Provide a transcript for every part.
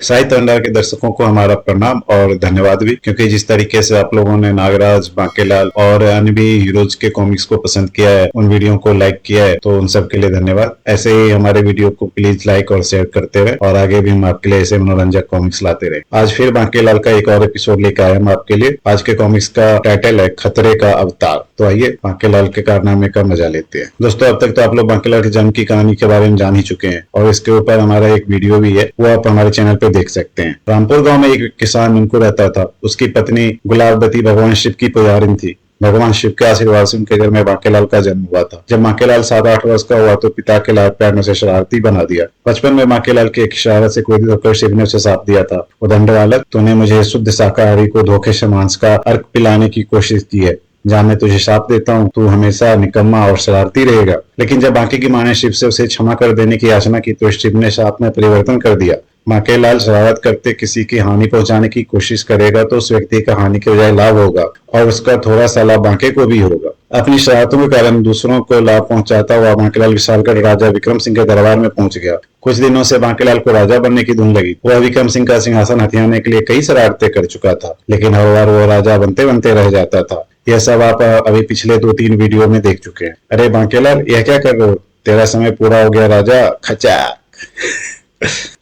साहित्य भंडार के दर्शकों को हमारा प्रणाम और धन्यवाद भी, क्योंकि जिस तरीके से आप लोगों ने नागराज, बांकेलाल और अन्य भी हीरोज के कॉमिक्स को पसंद किया है, उन वीडियो को लाइक किया है, तो उन सब के लिए धन्यवाद। ऐसे ही हमारे वीडियो को प्लीज लाइक और शेयर करते रहे और आगे भी हम आपके लिए ऐसे मनोरंजक कॉमिक्स लाते रहे। आज फिर बांकेलाल का एक और एपिसोड लेकर आए हम आपके लिए। आज के कॉमिक्स का टाइटल है खतरे का अवतार। तो आइए बांकेलाल के कारनामे का मजा लेते हैं। दोस्तों, अब तक तो आप लोग बांकेलाल के जन्म की कहानी के बारे में जान ही चुके हैं और इसके ऊपर हमारा एक वीडियो भी है, वो आप हमारे चैनल पे देख सकते हैं। रामपुर गांव में एक किसान मिंकू रहता था। उसकी पत्नी गुलाबवती भगवान शिव की पुजारिन थी। भगवान शिव के आशीर्वाद से उनके घर में बांकेलाल का जन्म हुआ था। जब बांकेलाल 7-8 वर्ष का हुआ तो पिता के लाड प्यार में उसे शरारती बना दिया। बचपन में बांकेलाल की एक शरारत से क्रोधित होकर शिव ने उसे साथ दिया था, उदंड बालक, तूने मुझे शुद्ध शाकाहारी को धोखे से मांस का अर्क पिलाने की कोशिश की है। जहाँ मैं तुझे शाप देता हूँ, तू हमेशा निकम्मा और शरारती रहेगा। लेकिन जब बांके की मां ने शिव से उसे क्षमा कर देने की याचना की तो शिव ने शाप में परिवर्तन कर दिया। बांकेलाल शरारत करते किसी की हानि पहुंचाने की कोशिश करेगा तो उस व्यक्ति का हानि के बजाय लाभ होगा और उसका थोड़ा सा लाभ बांके को भी होगा। अपनी शरारतों के कारण दूसरों को लाभ पहुंचाता हुआ बांकेलाल विशालगढ़ राजा विक्रम सिंह के दरबार में पहुंच गया। कुछ दिनों से बांकेलाल को राजा बनने की धुन लगी। वह विक्रम सिंह का सिंहासन हथियाने के लिए कई शरारतें कर चुका था, लेकिन हर बार वो राजा बनते बनते रह जाता था। यह सब आप अभी पिछले 2-3 वीडियो में देख चुके हैं। अरे बांकेलाल, यह क्या कर रहे हो? तेरा समय पूरा हो गया राजा। खचा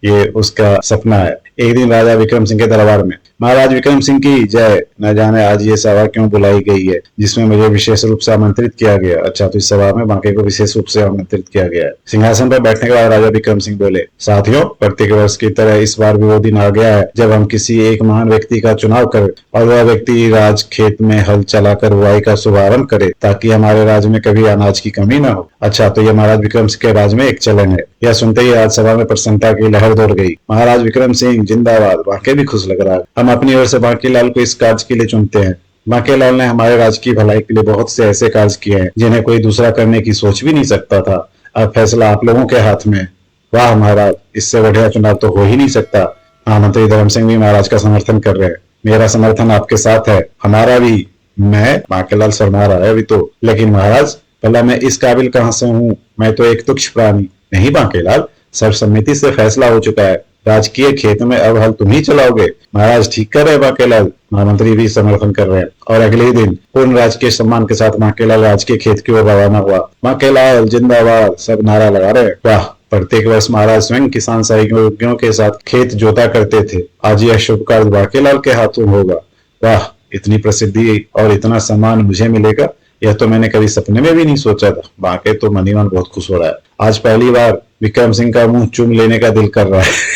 ये उसका सपना है। एक दिन राजा विक्रम सिंह के दरबार में, महाराज विक्रम सिंह की जय। न जाने आज ये सभा क्यों बुलाई गई है जिसमें मुझे विशेष रूप से आमंत्रित किया गया। अच्छा, तो इस सभा में बांके को विशेष रूप से आमंत्रित किया गया है। सिंहासन पर बैठने के बाद राजा विक्रम सिंह बोले, साथियों, प्रत्येक वर्ष की तरह इस बार भी वो दिन आ गया है जब हम किसी एक महान व्यक्ति का चुनाव करें और वह व्यक्ति राज खेत में हल चलाकर बुआई का शुभारंभ करे, ताकि हमारे राज्य में कभी अनाज की कमी न हो। अच्छा, तो यह महाराज विक्रम सिंह के राज्य में एक चलन है। यह सुनते ही आज सभा में प्रसन्नता की लहर दौड़ गई। महाराज विक्रम सिंह जिंदाबाद। बांके भी खुश लग रहा है। हम अपनी ओर से बांकेलाल को इस कार्य के लिए चुनते हैं। बांकेलाल ने हमारे राज्य की भलाई के लिए बहुत से ऐसे कार्य किए हैं जिन्हें कोई दूसरा करने की सोच भी नहीं सकता था। अब फैसला आप लोगों के हाथ में। वाह महाराज, इससे बढ़िया चुनाव तो हो ही नहीं सकता। महामंत्री धर्म सिंह भी महाराज का समर्थन कर रहे हैं। मेरा समर्थन आपके साथ है। हमारा भी। मैं? बांकेलाल शर्मा रहा है अभी तो। लेकिन महाराज, भला मैं इस काबिल कहां से हूँ? मैं तो एक तुच्छ प्राणी। नहीं बांकेलाल, सर्वसम्मति से फैसला हो चुका है। राजकीय खेत में अब हल तुम ही चलाओगे। महाराज ठीक कर रहे हैं बांकेलाल। महामंत्री भी समर्थन कर रहे हैं। और अगले ही दिन पूर्ण राजकीय सम्मान के साथ बांकेलाल राजकीय खेत की ओर रवाना हुआ। बांकेलाल जिंदाबाद, सब नारा लगा रहे हैं। वाह, प्रत्येक वर्ष महाराज स्वयं किसान सहयोगियों के साथ खेत जोता करते थे। आज यह शुभ कार्य बांकेलाल के हाथों होगा। वाह, इतनी प्रसिद्धि और इतना सम्मान मुझे मिलेगा, यह तो मैंने कभी सपने में भी नहीं सोचा था। बांके तो मन ही मन बहुत खुश हो रहा है। आज पहली बार विक्रम सिंह का मुंह चूम लेने का दिल कर रहा है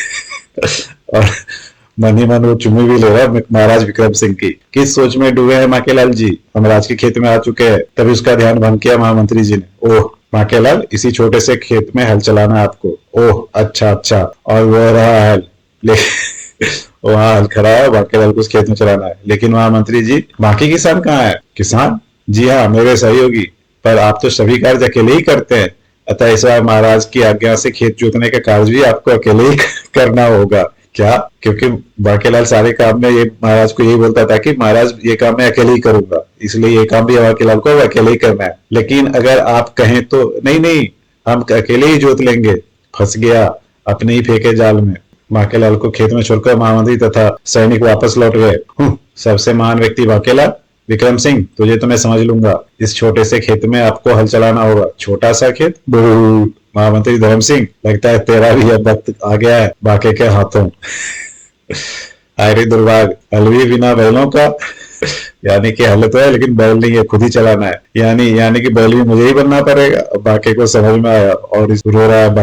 और मन ही मन वो चुम्मी भी ले रहा है महाराज विक्रम सिंह की। किस सोच में डूबे हैं बांकेलाल जी? हम राज के खेत में आ चुके हैं, तभी उसका ध्यान भंग किया महामंत्री जी ने। ओह बांकेलाल, इसी छोटे से खेत में हल चलाना है आपको? ओह अच्छा, और वो रहा हल। वहाँ हल खड़ा है, बांकेलाल को उस खेत में चलाना है। लेकिन महामंत्री जी, बाकी किसान कहाँ है? किसान? जी हाँ, मेरे सहयोगी। पर आप तो सभी कार्य अकेले ही करते हैं, अतः इस बार महाराज की आज्ञा से खेत जोतने का कार्य भी आपको अकेले ही करना होगा। क्या? क्योंकि बांकेलाल सारे काम में ये महाराज को यही बोलता था कि महाराज ये काम मैं अकेले ही करूंगा, इसलिए ये काम भी बांकेलाल को अकेले ही करना है। लेकिन अगर आप कहें तो नहीं, हम अकेले ही जोत लेंगे। फंस गया, अपने ही फेंके जाल में। बांकेलाल को खेत में छोड़कर महामंत्री तथा सैनिक वापस लौट गए। सबसे महान व्यक्ति बांकेलाल? विक्रम सिंह, तुझे तो मैं समझ लूंगा। इस छोटे से खेत में आपको हल चलाना होगा। छोटा सा खेत? महामंत्री धर्म सिंह, लगता है तेरा भी अब वक्त आ गया है बांके के हाथों। अरे दुर्भाग्य, हल भी बिना बैलों का। यानी कि हल तो है लेकिन बैल नहीं है, खुद ही चलाना है। यानी कि बैल भी मुझे ही बनना पड़ेगा। बांके को समझ में आया और रो रहा है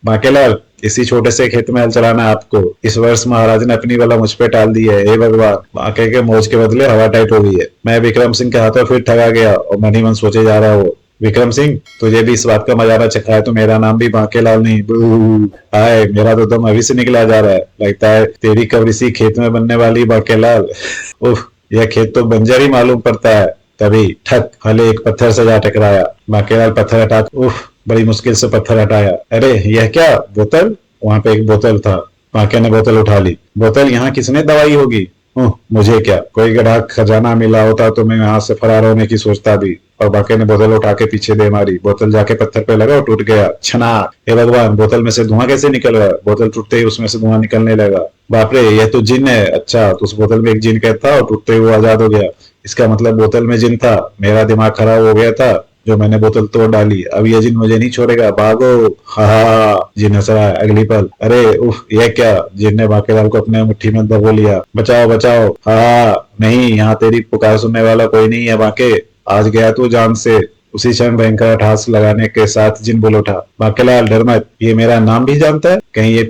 बांकेलाल, इसी छोटे से खेत में हल चलाना है आपको। इस वर्ष महाराज ने अपनी बला मुझ पे टाल दी है। हे भगवान, बांके के मौज के बदले हवा टाइट हो गई है। मैं विक्रम सिंह के हाथों फिर ठगा गया और मन ही मन सोचे जा रहा हो, विक्रम सिंह, तुझे भी इस बात का मजा चखा है तो मेरा नाम भी बांकेलाल नहीं। हाय, मेरा तो दम अभी से निकला जा रहा है। लगता है तेरी कब्र इसी खेत में बनने वाली बांकेलाल। उफ, यह खेत तो बंजर ही मालूम पड़ता है। तभी ठक, हले एक पत्थर से जा टकराया। बांकेलाल पत्थर हटा, उफ, बड़ी मुश्किल से पत्थर हटाया। अरे यह क्या? बोतल? वहां पे एक बोतल था। बांके ने बोतल उठा ली। बोतल? यहाँ किसने दवाई होगी? मुझे क्या, कोई गधा खजाना मिला होता तो मैं यहाँ से फरार होने की सोचता भी। और बाकी ने बोतल उठा के पीछे दे मारी, बोतल जाके पत्थर पे लगा और टूट गया। छनाक! हे भगवान, बोतल में से धुआं कैसे निकल रहा है? बोतल टूटते ही उसमें से धुआं निकलने लगा। बाप रे, यह तो जिन है। अच्छा, तो उस बोतल में एक जिन कैद था और टूटते ही वो आजाद हो गया। इसका मतलब बोतल में जिन था। मेरा दिमाग खराब हो गया था जो मैंने बोतल तोड़ डाली। अब ये जिन मुझे नहीं छोड़ेगा, भागो। हा हा। जिन हंस रहा है। अगली पल, अरे उफ, यह क्या? जिन ने बांकेलाल को अपने मुट्ठी में दबो लिया। बचाओ बचाओ। हा, नहीं, यहाँ तेरी पुकार सुनने वाला कोई नहीं है बांके। आज गया तू जान से। उसी क्षण भयंकर ठास लगाने के साथ जिन बोल उठा, बांकेलाल डर मत, ये मेरा नाम भी जानता है। कहीं ये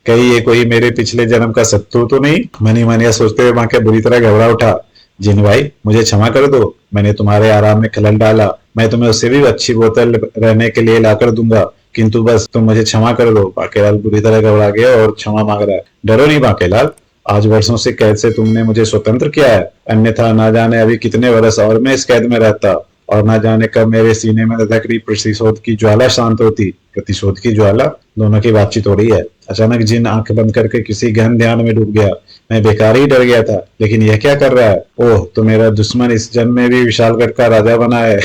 कहीं ये कोई मेरे पिछले जन्म का शत्रु तो नहीं? मनी मन यह सोचते हुए बांके बुरी तरह घबरा उठा। जिन भाई, मुझे क्षमा कर दो, मैंने तुम्हारे आराम में खलल डाला। मैं तुम्हें उससे भी अच्छी बोतल रहने के लिए लाकर दूंगा, किंतु बस तुम मुझे क्षमा कर दो। बांकेलाल बुरी तरह घबरा गया और क्षमा मांग रहा है। डरो नहीं बांकेलाल, आज वर्षों से कैद से तुमने मुझे स्वतंत्र किया है, अन्यथा ना जाने अभी कितने वर्ष और मैं इस कैद में रहता, और ना जाने कब मेरे सीने में धधक रही प्रतिशोध की ज्वाला शांत होती। प्रतिशोध की ज्वाला? दोनों की बातचीत हो रही है। अचानक जिन आंख बंद करके किसी गहन ध्यान में डूब गया। मैं बेकार ही डर गया था, लेकिन यह क्या कर रहा है? ओह, तो मेरा दुश्मन इस जन्म में भी विशालगढ़ का राजा बना है।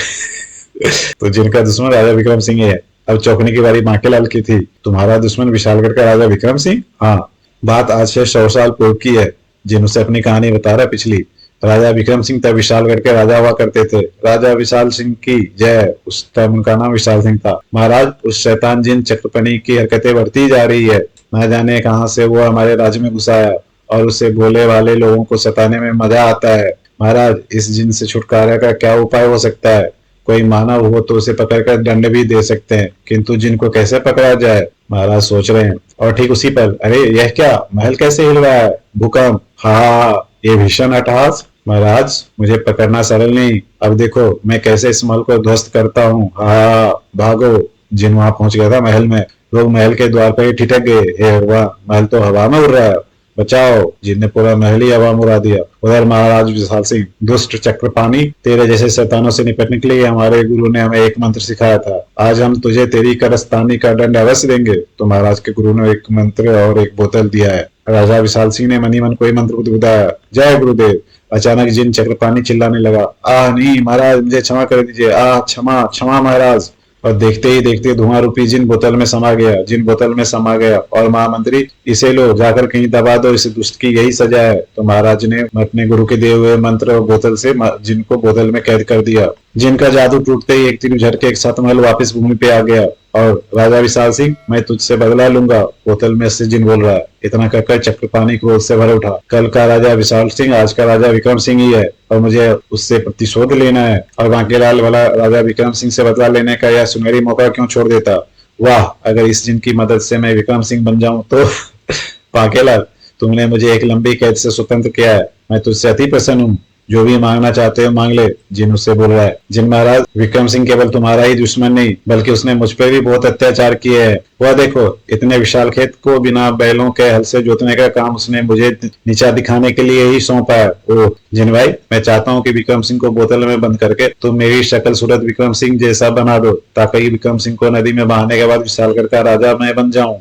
तो जिनका दुश्मन राजा विक्रम सिंह है। अब चौंकने की बारी बांकेलाल की थी। तुम्हारा दुश्मन विशालगढ़ का राजा विक्रम सिंह? हाँ, बात आज से 100 साल पूर्व की है। जिन उसे अपनी कहानी बता रहा पिछली। राजा विक्रम सिंह तब विशालगढ़ के राजा हुआ करते थे। राजा विशाल सिंह की जय। उस टाइम उनका नाम विशाल सिंह था। महाराज, उस शैतान जिन चक्रपनी की हरकतें बढ़ती जा रही है। ना जाने कहां से वो हमारे राज्य में घुसा है और उसे भोले वाले लोगों को सताने में मजा आता है। महाराज, इस जिन से छुटकारा का क्या उपाय हो सकता है? कोई मानव हो तो उसे पकड़कर दंड भी दे सकते हैं, किंतु जिन को कैसे पकड़ा जाए? महाराज सोच रहे हैं। और ठीक उसी पर, अरे यह क्या? महल कैसे हिल रहा है? भूकंप? हाँ, ये भीषण अट्टहास। महाराज, मुझे पकड़ना सरल नहीं। अब देखो मैं कैसे इस महल को ध्वस्त करता हूँ। हाँ, भागो। जिन वहां पहुंच गया था महल में। लोग महल के द्वार पर ही ठिठक गए। हे भगवान, महल तो हवा में उड़ रहा है। बचाओ! जिनने पूरा महल ही हवा में उड़ा दिया। उधर महाराज विशाल सिंह, दुष्ट चक्रपाणी, तेरे जैसे शैतानों से निपटने के लिए हमारे गुरु ने हमें एक मंत्र सिखाया था। आज हम तुझे तेरी कारस्तानी का दंड अवश्य देंगे। तो महाराज के गुरु ने एक मंत्र और एक बोतल दिया है। राजा विशाल सिंह ने मनी मन कोई मंत्र बुदबुदाया। जय गुरुदेव। अचानक जिन चक्रपाणी चिल्लाने लगा, आह नहीं महाराज, मुझे क्षमा कर दीजिए। आह, क्षमा क्षमा महाराज। और देखते ही देखते धुआं रूपी जिन बोतल में समा गया। जिन बोतल में समा गया। और महामंत्री, इसे लो, जाकर कहीं दबा दो, इस दुष्ट की यही सजा है। तो महाराज ने अपने गुरु के दिए हुए मंत्र और बोतल से जिन को बोतल में कैद कर दिया। जिनका जादू टूटते ही एक तीर झट के एक साथ महल वापस भूमि पे आ गया। और राजा विशाल सिंह, मैं तुझसे बदला लूंगा। बोतल में से जिन बोल रहा है। इतना कहकर चक्रपाणी क्रोध से भर उठा। कल का राजा विशाल सिंह आज का राजा विक्रम सिंह ही है, और मुझे उससे प्रतिशोध लेना है। और बांकेलाल वाला राजा विक्रम सिंह से बदला लेने का यह सुनहरी मौका क्यों छोड़ देता? वाह, अगर इस जिन की मदद से मैं विक्रम सिंह बन जाऊं तो। बांकेलाल, तुमने मुझे एक लंबी कैद से स्वतंत्र किया है। मैं तुझसे अति प्रसन्न हूँ। जो भी मांगना चाहते हो मांग ले। जिन उससे बोल रहा है। जिन महाराज, विक्रम सिंह केवल तुम्हारा ही दुश्मन नहीं, बल्कि उसने मुझ पर भी बहुत अत्याचार किए हैं। वह देखो, इतने विशाल खेत को बिना बैलों के हल से जोतने का काम उसने मुझे नीचा दिखाने के लिए ही सौंपा है। ओ जिन भाई, मैं चाहता हूँ कि विक्रम सिंह को बोतल में बंद करके तुम मेरी शक्ल सूरत विक्रम सिंह जैसा बना दो, ताकि विक्रम सिंह को नदी में बहाने के बाद विशालगढ़ का राजा मैं बन जाऊं।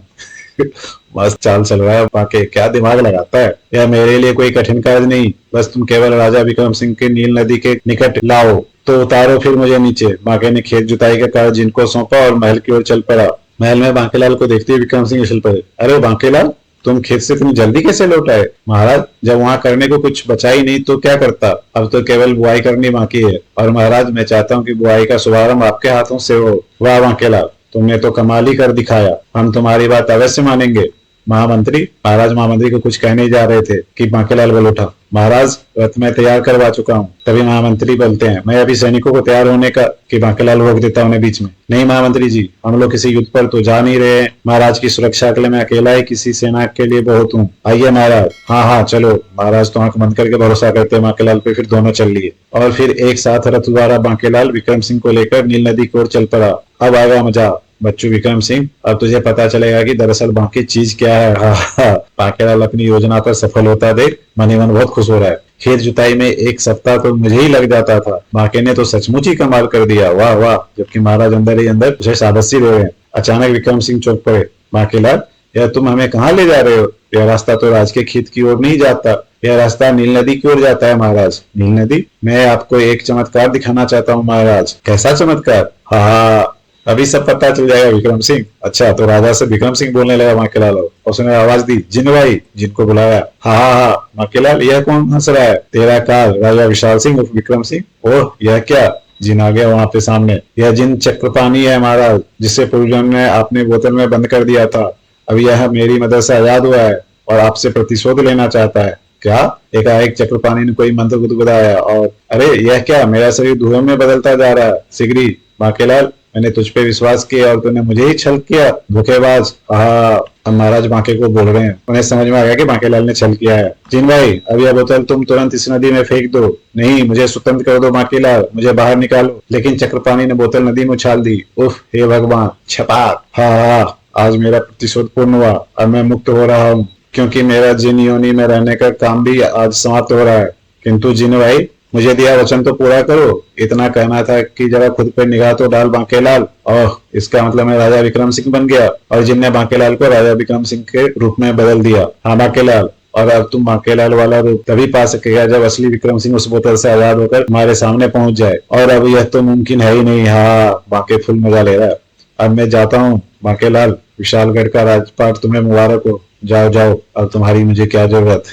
मस्त चाल चल रहा है बाकी, क्या दिमाग लगाता है। यह मेरे लिए कोई कठिन कार्य नहीं, बस तुम केवल राजा विक्रम सिंह के नील नदी के निकट लाओ, तो उतारो फिर मुझे नीचे। बांके ने खेत जुताई का कार्य जिनको सौंपा और महल की ओर चल पड़ा। महल में बांकेलाल को देखते ही विक्रम सिंह उछल पड़े। अरे बांकेलाल, तुम खेत से इतनी जल्दी कैसे लौट आए? महाराज, जब वहाँ करने को कुछ बचा ही नहीं तो क्या करता। अब तो केवल बुआई करनी बाकी है, और महाराज मैं चाहता हूँ कि बुआई का शुभारंभ आपके हाथों से हो। वाह बांकेलाल, तुमने तो कमाल ही कर दिखाया। हम तुम्हारी बात अवश्य मानेंगे। महामंत्री, महाराज महामंत्री को कुछ कहने जा रहे थे कि बांकेलाल बोल उठा। महाराज, रथ मैं तैयार करवा चुका हूँ। तभी महामंत्री बोलते हैं, मैं अभी सैनिकों को तैयार होने का। कि बांकेलाल रोक देता उन्हें बीच में। नहीं महामंत्री जी, हम लोग किसी युद्ध पर तो जा नहीं रहे हैं। महाराज की सुरक्षा के लिए मैं अकेला ही किसी सेना के लिए बहुत हूँ। आइए महाराज। हाँ हाँ चलो। महाराज तो आंख बंद करके भरोसा करते बांकेलाल पे, फिर दोनों चल लिए। और फिर एक साथ रथ द्वारा बांकेलाल विक्रम सिंह को लेकर नील नदी की ओर चल पड़ा। अब आएगा मजा बच्चू विक्रम सिंह, अब तुझे पता चलेगा कि दरअसल बाकी चीज क्या है। बांकेलाल अपनी योजना पर सफल होता देख मनी मन बहुत खुश हो रहा है। खेत जुताई में एक सप्ताह तो मुझे ही लग जाता था, बांके ने तो सचमुच ही कमाल कर दिया। वाह वाह। जबकि महाराज अंदर ही अंदर उसे शाबाशी दे रहे हैं। अचानक विक्रम सिंह चौंक पड़े। बांकेलाल, यह तुम हमें कहाँ ले जा रहे हो? यह रास्ता तो राज के खेत की ओर नहीं जाता, यह रास्ता नील नदी की ओर जाता है महाराज। नील नदी? मैं आपको एक चमत्कार दिखाना चाहता हूँ महाराज। कैसा चमत्कार? हाँ, अभी सब पता चल जाएगा विक्रम सिंह। अच्छा, तो राजा से विक्रम सिंह बोलने लगा माकेलाल, और उसने आवाज दी, जिन भाई, जिनको बुलाया। हाँ हाँ हाँ माकेलाल, यह कौन हंस रहा है? तेरा काल राजा विशाल सिंह उर्फ विक्रम सिंह। ओह, यह क्या? जिन आ गया वहां पे सामने। यह जिन चक्रपाणी है महाराज, जिसे पूर्वजन्म में आपने बोतल में बंद कर दिया था। अब यह मेरी मदद से आजाद हुआ है और आपसे प्रतिशोध लेना चाहता है। क्या? एकाएक चक्रपाणी ने कोई मंत्र गुदगुदाया और अरे यह क्या? मेरा शरीर धुएं में बदलता जा रहा है। सिगरी, बांकेलाल, मैंने तुझ पे विश्वास किया और तूने मुझे ही छल किया, धोखेबाज। हम महाराज बांके को बोल रहे हैं। उन्हें समझ में आ गया कि बांकेलाल ने छल किया है। जिन भाई, अब यह बोतल तुम तुरंत इस नदी में फेंक दो। नहीं, मुझे स्वतंत्र कर दो बांकेलाल, मुझे बाहर निकालो। लेकिन चक्रपाणी ने बोतल नदी में उछाल दी। उफ, हे भगवान, छपाक। हाँ, आज मेरा प्रतिशोध पूर्ण हुआ। अब मैं मुक्त हो रहा हूँ, क्योंकि मेरा जिन योनि में रहने का काम भी आज समाप्त हो रहा है। किंतु जिन भाई, मुझे दिया वचन तो पूरा करो। इतना कहना था कि जरा खुद पे निगाह तो डाल बांकेलाल। ओह, इसका मतलब मैं राजा विक्रम सिंह बन गया और जिनने बांकेलाल को राजा विक्रम सिंह के रूप में बदल दिया। हाँ बांकेलाल, और अब तुम बांकेलाल वाला रूप तभी पा सकेगा जब असली विक्रम सिंह उस बोतल से आजाद होकर तुम्हारे सामने पहुंच जाए, और अब यह तो मुमकिन है ही नहीं। हाँ, बांके फुल मजा ले रहा है। अब मैं जाता हूँ बांकेलाल, विशालगढ़ का राजपाट तुम्हें मुबारक हो। जाओ जाओ, अब तुम्हारी मुझे क्या जरूरत।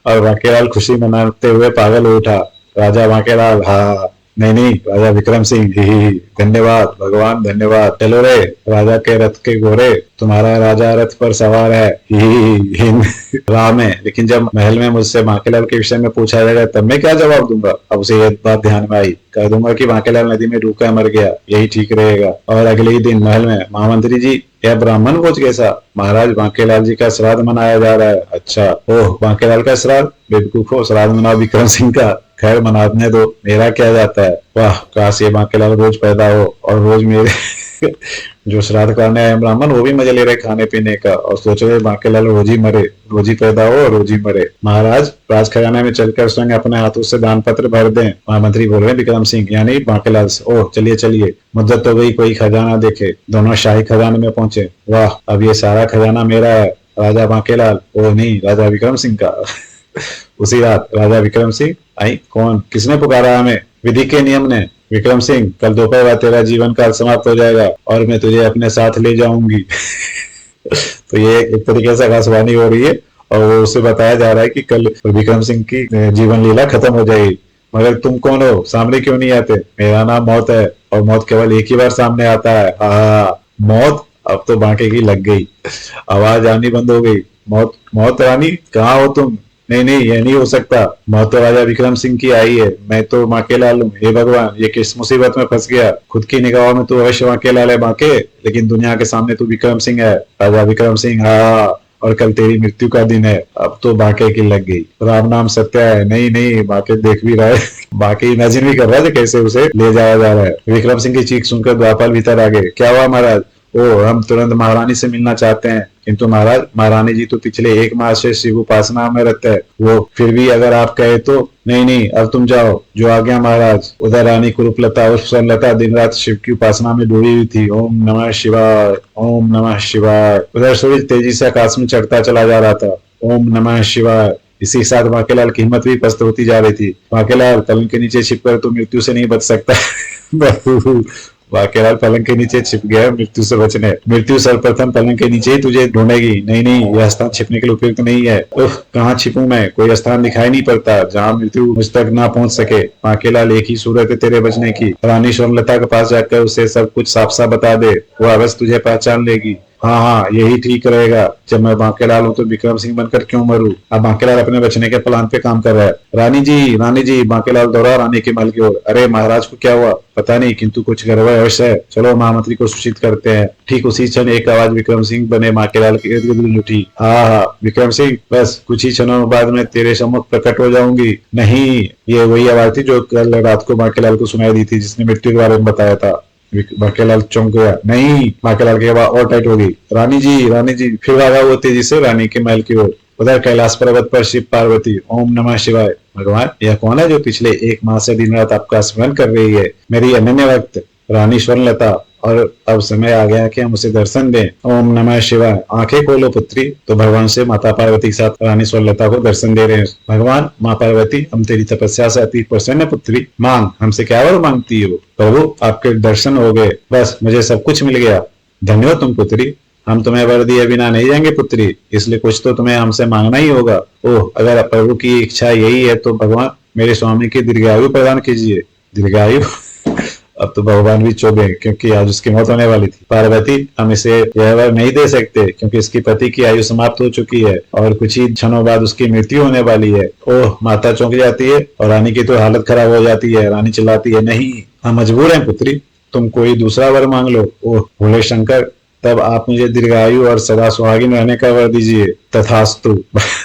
और बांकेलाल खुशी मनाते हुए पागल हो उठा। राजा बांकेलाल, हाँ, नहीं नहीं, राजा विक्रम सिंह, ही धन्यवाद भगवान, धन्यवाद। चलो रे, राजा के रथ के घोड़े, तुम्हारा राजा रथ पर सवार है। ही राम है। लेकिन जब महल में मुझसे बांकेलाल के विषय में पूछा जाएगा तब मैं क्या जवाब दूंगा? अब उसे यह बात ध्यान में आई। कह दूंगा कि बांकेलाल नदी में डूबकर मर गया, यही ठीक रहेगा। और अगले ही दिन महल में, महामंत्री जी, यह ब्राह्मण भोज कैसा? महाराज, बांकेलाल जी का श्राद्ध मनाया जा रहा है। अच्छा, ओह, बांकेलाल का श्राद्ध? बेवकूफो, श्राद्ध मनाओ विक्रम सिंह का। खैर, मनाने दो, मेरा क्या जाता है। वाह, काश ये बांकेलाल रोज पैदा हो और रोज मेरे जो श्राद्ध करने आए ब्राह्मण वो भी मजे ले रहे खाने पीने का, और सोच रहे बांकेलाल रोज ही मरे, रोज ही पैदा हो और रोज ही मरे। महाराज, राज खजाना में चलकर स्वयं अपने हाथों से दान पत्र भर दें। महामंत्री बोल रहे विक्रम सिंह यानी बांकेलाल से। ओह, चलिए चलिए, मुद्दत तो गई, कोई खजाना देखे। दोनों शाही खजाने में पहुंचे। वाह, अब ये सारा खजाना मेरा है। राजा बांकेलाल, ओह नहीं, राजा विक्रम सिंह का। उसी रात राजा विक्रम सिंह आई। कौन, किसने पुकारा हमें? विधि के नियम ने। विक्रम सिंह, कल दोपहर बाद तेरा जीवन काल समाप्त हो जाएगा और मैं तुझे अपने साथ ले जाऊंगी। तो ये एक तरीके से आकाशवाणी हो रही है और वो उसे बताया जा रहा है कि कल विक्रम सिंह की जीवन लीला खत्म हो जाएगी। मगर तुम कौन हो? सामने क्यों नहीं आते? मेरा नाम मौत है और मौत केवल एक ही बार सामने आता है। हाँ, मौत। अब तो बांके की लग गई, आवाज आनी बंद हो गई। मौत, मौत रानी, कहाँ हो तुम? नहीं नहीं, यह नहीं हो सकता। मौत तो राजा विक्रम सिंह की आई है, मैं तो बांकेलाल हूँ। हे भगवान, ये किस मुसीबत में फंस गया। खुद की निगाहों में तो अवश्य बांकेलाल है बांके, लेकिन दुनिया के सामने तो विक्रम सिंह है, राजा विक्रम सिंह। हाँ, और कल तेरी मृत्यु का दिन है। अब तो बांके की लग गई। राम नाम सत्य है। नहीं नहीं, बांके देख भी रहा है। बांके इमेजिन भी कर रहा है कैसे उसे ले जाया जा रहा है। विक्रम सिंह की चीख सुनकर द्वारपाल भीतर आ गए। क्या हुआ महाराज? ओ, हम तुरंत महारानी से मिलना चाहते हैं। किंतु महाराज, महारानी जी तो पिछले 1 माह से शिव उपासना में रहते हैं। वो फिर भी अगर आप कहे तो। नहीं नहीं, अब तुम जाओ। जो आ गया महाराज। उधर रानी कुरूपलता उर्फ स्वर्णलता दिन रात शिव की उपासना में डूबी हुई थी। ओम नमः शिवाय, ओम नमः शिवाय। उधर सूरज तेजी से आकाश में चढ़ता चला जा रहा था। ओम नमः शिवाय। इसी साथ बांकेलाल की हिम्मत भी पस्त होती जा रही थी। बांकेलाल, पलंग के नीचे छिपकर तू मृत्यु से नहीं बच सकता। बांकेलाल पलंग के नीचे छिप गया मृत्यु से बचने। मृत्यु सर्वप्रथम पलंग के नीचे ही तुझे ढूंढेगी। नहीं नहीं, यह स्थान छिपने के लिए उपयुक्त नहीं है। उफ, कहाँ छिपूं मैं? कोई स्थान दिखाई नहीं पड़ता जहाँ मृत्यु मुझ तक ना पहुंच सके। बांकेलाल, एक ही सूरत है तेरे बचने की। रानी स्वर्णलता के पास जाकर उसे सब कुछ साफ साफ बता दे, वो अवश्य तुझे पहचान लेगी। हाँ हाँ, यही ठीक रहेगा। जब मैं बांकेलाल हूँ तो विक्रम सिंह बनकर क्यों मरूं? अब बांकेलाल अपने बचने के प्लान पे काम कर रहा है। रानी जी, रानी जी। बांकेलाल दौड़ा रानी के महल की ओर। अरे महाराज को क्या हुआ? पता नहीं, किंतु कुछ गड़बड़ अवश्य है। चलो महामंत्री को सूचित करते हैं। ठीक उसी क्षण एक आवाज विक्रम सिंह बने बांकेलाल के इर्द गिर्द उठी। हाँ हाँ विक्रम सिंह, बस कुछ ही क्षणों बाद में तेरे सम्मुख प्रकट हो जाऊंगी। नहीं, ये वही आवाज थी जो कल रात को बांकेलाल को सुनाई दी थी, जिसने मृत्यु के बारे में बताया था। बांकेलाल चौंक गया। नहीं, बांकेलाल की आवाज और टाइट हो गई। रानी जी, रानी जी। फिर भागा वो तेजी से रानी के महल की ओर। उधर कैलाश पर्वत पर शिव पार्वती। ओम नमः शिवाय। भगवान, यह कौन है जो पिछले 1 माह से दिन रात आपका स्मरण कर रही है? मेरी अनन्य भक्त, रानी स्वर्णलता, और अब समय आ गया कि हम उसे दर्शन दें। ओम नमः शिवाय। आंखें खोलो पुत्री। तो भगवान शिव माता पार्वती के साथ रानी स्वर्णलता को दर्शन दे रहे हैं। भगवान, माँ पार्वती, हम तेरी तपस्या से अति प्रसन्न पुत्री, मांग, हमसे क्या वर मांगती हो। प्रभु, आपके दर्शन हो गए, बस मुझे सब कुछ मिल गया। धन्य हो तुम पुत्री, हम तुम्हें वर दिए बिना नहीं जाएंगे पुत्री, इसलिए कुछ तो तुम्हें हमसे मांगना ही होगा। ओह, अगर प्रभु की इच्छा यही है तो भगवान मेरे स्वामी की दीर्घायु प्रदान कीजिए। दीर्घायु। अब तो भगवान भी चौंक गए क्योंकि आज उसकी मौत होने वाली थी। पार्वती, हम इसे यह वर नहीं दे सकते क्योंकि इसकी पति की आयु समाप्त हो चुकी है और कुछ ही क्षणों बाद उसकी मृत्यु होने वाली है। ओह, माता चौंक जाती है और रानी की तो हालत खराब हो जाती है। रानी चिल्लाती है, नहीं, हम मजबूर हैं पुत्री, तुम कोई दूसरा वर मांग लो। ओह भोले शंकर, तब आप मुझे दीर्घायु और सदा सुहागिन रहने का वर दीजिए। तथास्तु।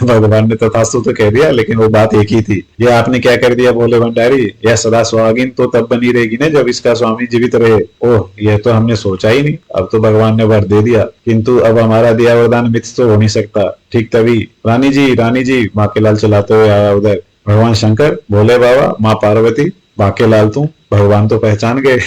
भगवान ने तथास्तु तो कह दिया, लेकिन वो बात एक ही थी। ये आपने क्या कर दिया भोले भंडारी, यह सदा सुहागिन तो तब बनी रहेगी ना जब इसका स्वामी जीवित रहे। ओह, यह तो हमने सोचा ही नहीं। अब तो भगवान ने वर दे दिया, किंतु अब हमारा दिया वरदान मिथ तो हो नहीं सकता। ठीक तभी रानी जी बांकेलाल चलाते हुए आया उधर। भगवान शंकर, भोले बाबा, माँ पार्वती, बांकेलाल तुम, भगवान तो पहचान गए।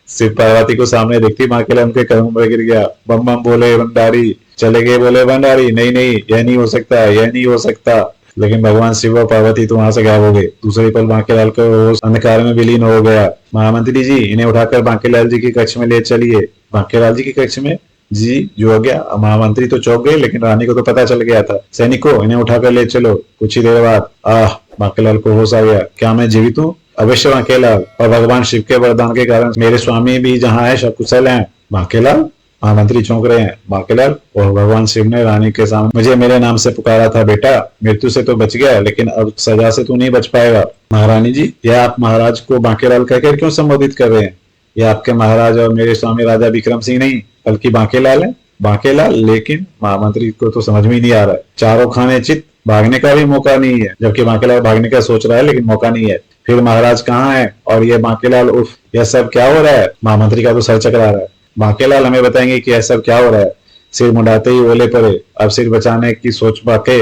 शिव पार्वती को सामने देखती बांकेलाल उनके कदमों पर गिर गया। बम बम बोले भंडारी, चले गए बोले भंडारी, नहीं नहीं, यह नहीं हो सकता, यह नहीं हो सकता। लेकिन भगवान शिव और पार्वती तो वहां से गायब हो गए। दूसरे पल बांकेलाल को अंधकार में विलीन हो गया। महामंत्री जी, इन्हें उठाकर बांकेलाल जी के कक्ष में ले चलिए। बांकेलाल जी के कक्ष में? जी, जो हो गया। महामंत्री तो चौंक गए, लेकिन रानी को तो पता चल गया था। सैनिकों, इन्हें उठाकर ले चलो। कुछ ही देर बाद बांकेलाल को होश आ गया। क्या मैं जीवित हूँ? अवश्य बांकेलाल, और भगवान शिव के वरदान के कारण मेरे स्वामी भी जहाँ है सकुशल हैं। बांकेलाल? महामंत्री चौंक रहे हैं। बांकेलाल, और भगवान शिव ने रानी के सामने मुझे मेरे नाम से पुकारा था। बेटा, मृत्यु से तो बच गया, लेकिन अब सजा से तू नहीं बच पाएगा। महारानी जी, यह आप महाराज को बांकेलाल कहकर क्यों संबोधित कर रहे हैं? यह आपके महाराज और मेरे स्वामी राजा विक्रम सिंह नहीं, बल्कि बांकेलाल है। बांकेलाल? लेकिन महामंत्री को तो समझ में नहीं आ रहा है। चारों खाने चित, भागने का भी मौका नहीं है। जबकि बांकेलाल भागने का सोच रहा है, लेकिन मौका नहीं है। फिर महाराज कहाँ है? और ये बांकेलाल, उफ, यह सब क्या हो रहा है? महामंत्री का तो सर चकरा रहा है। बांकेलाल, हमें बताएंगे कि यह सब क्या हो रहा है? सिर मुंडाते ही ओले पड़े। अब सिर बचाने की सोच बाके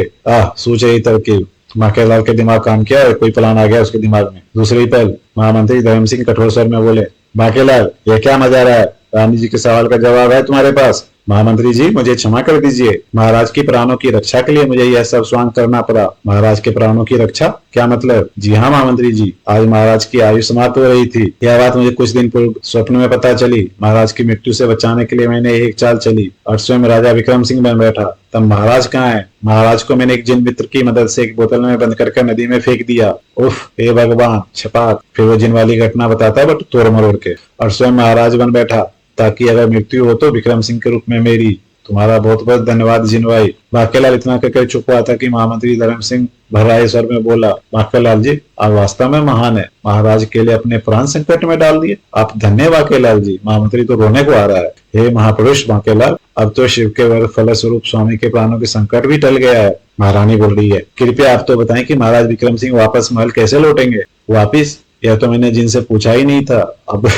सोच रही तरकीब। बांकेलाल के दिमाग काम किया और कोई प्लान आ गया उसके दिमाग में। दूसरी पल महामंत्री धर्म सिंह कठोर स्वर में बोले, बांकेलाल, यह क्या मजा रहा है? रानी जी के सवाल का जवाब है तुम्हारे पास। महामंत्री जी, मुझे क्षमा कर दीजिए। महाराज की प्राणों की रक्षा के लिए मुझे यह सब स्वांग करना पड़ा। महाराज के प्राणों की रक्षा? क्या मतलब? जी हाँ महामंत्री जी, आज महाराज की आयु समाप्त हो रही थी। यह बात मुझे कुछ दिन पूर्व स्वप्न में पता चली। महाराज की मृत्यु से बचाने के लिए मैंने एक चाल चली और स्वयं राजा विक्रम सिंह बन बैठा। तब महाराज कहाँ है? महाराज को मैंने एक जिन मित्र की मदद से एक बोतल में बंद करके नदी में फेंक दिया। उफ, हे भगवान, छपाक। फिर वो जिन वाली घटना बताता बट तोड़ मरोड़ के, और स्वयं महाराज बन बैठा ताकि अगर मृत्यु हो तो विक्रम सिंह के रूप में मेरी। तुम्हारा बहुत बहुत धन्यवाद जिन भाई। बांकेलाल इतना कहकर चुप हुआ था कि महामंत्री धर्म सिंह भर्राए स्वर में बोला, बांकेलाल जी, आप वास्तव में महान है। महाराज के लिए अपने प्राण संकट में डाल दिए। आप धन्य बांकेलाल जी। महामंत्री तो रोने को आ रहा है। हे महापुरुष बांकेलाल, अब तो शिव के वर फल स्वरूप स्वामी के प्राणों के संकट भी टल गया है। महारानी बोल रही है, कृपया आप तो बताएं कि महाराज विक्रम सिंह वापस महल कैसे लौटेंगे? वापिस? यह तो मैंने जिनसे पूछा ही नहीं था। अब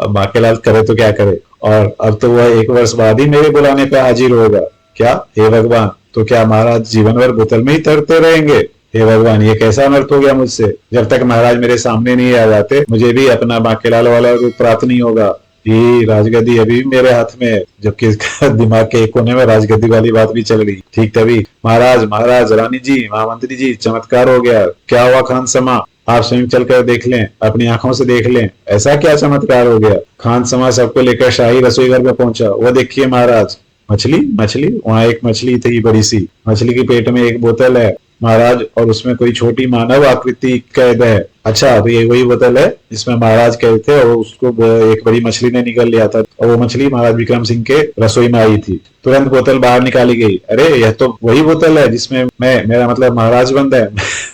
बांकेलाल करे तो क्या करे, और अब तो वह 1 वर्ष बाद ही मेरे बुलाने पर हाजिर होगा। क्या? हे भगवान, तो क्या महाराज जीवन भर बोतल में ही तैरते रहेंगे? हे भगवान, ये कैसा अनर्थ हो गया मुझसे। जब तक महाराज मेरे सामने नहीं आ जाते मुझे भी अपना बांकेलाल वाला रूप प्राप्त नहीं होगा। ये राजगद्दी अभी भी मेरे हाथ में है, जबकि इसका दिमाग के एक कोने में राजगद्दी वाली बात भी चल रही। ठीक तभी महाराज, रानी जी, महामंत्री जी, चमत्कार हो गया। क्या हुआ खान समा? आप स्वयं चलकर देख लें, अपनी आंखों से देख लें। ऐसा क्या चमत्कार हो गया? खान समा सबको लेकर शाही रसोई घर में पहुंचा। वो देखिए महाराज, मछली, वहाँ एक मछली थी बड़ी सी। मछली के पेट में एक बोतल है महाराज, और उसमें कोई छोटी मानव आकृति कैद है। अच्छा, तो ये वही बोतल है जिसमें महाराज कैद थे और उसको एक बड़ी मछली ने निकल लिया था, और वो मछली महाराज विक्रम सिंह के रसोई में आई थी। तुरंत बोतल बाहर निकाली गई। अरे, यह तो वही बोतल है जिसमें मेरा मतलब महाराज बंद है।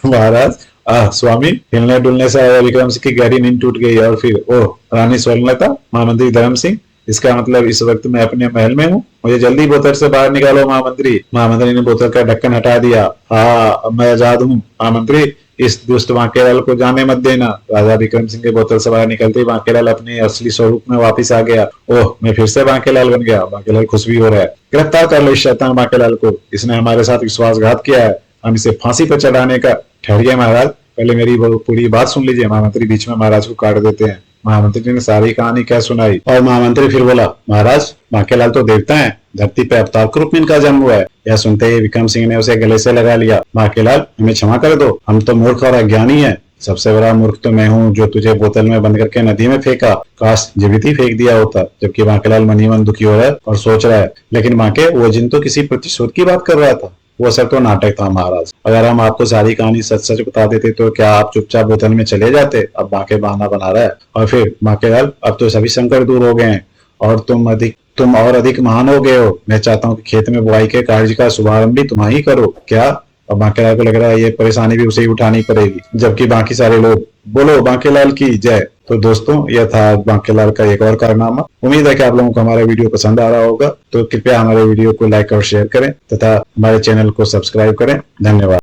महाराज, स्वामी। हिलने डुलने से विक्रम सिंह की गहरी नींद टूट गई। और फिर ओह, रानी स्वर्णलता, महामंत्री धर्म सिंह, इसका मतलब इस वक्त मैं अपने महल में हूँ। मुझे जल्दी बोतल से बाहर निकालो महामंत्री। महामंत्री ने बोतल का ढक्कन हटा दिया। अब मैं आजाद हूँ महामंत्री, इस दुष्ट बांकेलाल को जाने मत देना। राजा विक्रम सिंह के बोतल से बाहर निकलते ही बांकेलाल अपने असली स्वरूप में वापिस आ गया। ओह, मैं फिर से बांकेलाल बन गया। बांकेलाल खुश भी हो रहा है। गिरफ्तार कर लो इस शैतान बांकेलाल को, इसने हमारे साथ विश्वासघात किया है। हम इसे फांसी पर चढ़ाने का। ठहरिए महाराज, पहले मेरी पूरी बात सुन लीजिए। महामंत्री बीच में महाराज को काट देते हैं। महामंत्री जी ने सारी कहानी क्या सुनाई और महामंत्री फिर बोला, महाराज बांकेलाल तो देवता हैं, धरती पे अवतार के रूप में इनका जन्म हुआ है। यह सुनते ही विक्रम सिंह ने उसे गले से लगा लिया। बांकेलाल हमें क्षमा कर दो, हम तो मूर्ख और अज्ञानी हैं। सबसे बड़ा मूर्ख तो मैं हूँ जो तुझे बोतल में बंद करके नदी में फेंका, काश जीवित ही फेंक दिया होता। जबकि बांकेलाल मन ही मन दुखी हो रहा है और सोच रहा है, लेकिन बांके वो जिन तो किसी प्रतिशोध की बात कर रहा था, वो सब तो नाटक था महाराज। अगर हम आपको सारी कहानी सच सच बता देते तो क्या आप चुपचाप बोतल में चले जाते? अब बांके बहाना बना रहा है। और फिर बांकेलाल अब तो सभी संकट दूर हो गए हैं और तुम और अधिक महान हो गए हो। मैं चाहता हूँ कि खेत में बुआई के कार्य का शुभारंभ भी तुम ही करो। क्या? अब बांकेलाल को लग रहा है ये परेशानी भी उसे ही उठानी पड़ेगी, जबकि बाकी सारे लोग बोलो बांकेलाल की जय। तो दोस्तों यह था बांकेलाल का एक और कारनामा। उम्मीद है कि आप लोगों को हमारा वीडियो पसंद आ रहा होगा, तो कृपया हमारे वीडियो को लाइक और शेयर करें तथा हमारे चैनल को सब्सक्राइब करें। धन्यवाद।